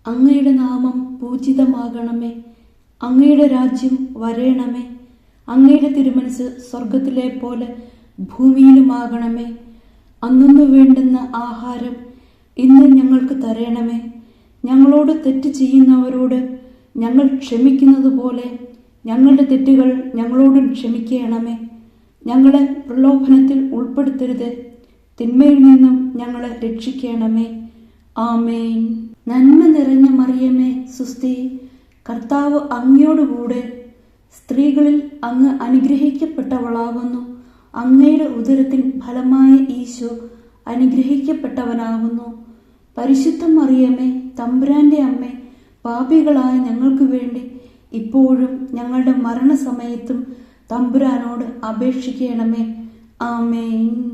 അങ്ങയുടെ നാമം പൂജിതമാകണമേ. അങ്ങയുടെ രാജ്യം വരേണമേ. അങ്ങയുടെ തിരുമനസ് സ്വർഗത്തിലെ പോലെ ഭൂമിയിലുമാകണമേ. അന്നു വേണ്ടുന്ന ആഹാരം ഇന്ന് ഞങ്ങൾക്ക് തരണമേ. ഞങ്ങളോട് തെറ്റ് ചെയ്യുന്നവരോട് ഞങ്ങൾ ക്ഷമിക്കുന്നത് പോലെ ഞങ്ങളുടെ തെറ്റുകൾ ഞങ്ങളോടും ക്ഷമിക്കണമേ. ഞങ്ങളെ പ്രലോഭനത്തിൽ ഉൾപ്പെടുത്തരുത്, തിന്മയിൽ നിന്നും ഞങ്ങളെ രക്ഷിക്കണമേ. ആമേൻ. നന്മ നിറഞ്ഞ മറിയമേ സുസ്തി, കർത്താവ് അങ്ങയോടുകൂടെ സ്ത്രീകളിൽ അങ്ങ് അനുഗ്രഹിക്കപ്പെട്ടവളാകുന്നു. അങ്ങയുടെ ഉദരത്തിൻ ഫലമായ ഈശോ അനുഗ്രഹിക്കപ്പെട്ടവനാകുന്നു. പരിശുദ്ധ മറിയമേ, തമ്പുരാന്റെ അമ്മേ, പാപികളായ ഞങ്ങൾക്ക് വേണ്ടി ഇപ്പോഴും ഞങ്ങളുടെ മരണസമയത്തും തമ്പുരാനോട് അപേക്ഷിക്കണമേ. ആമേൻ.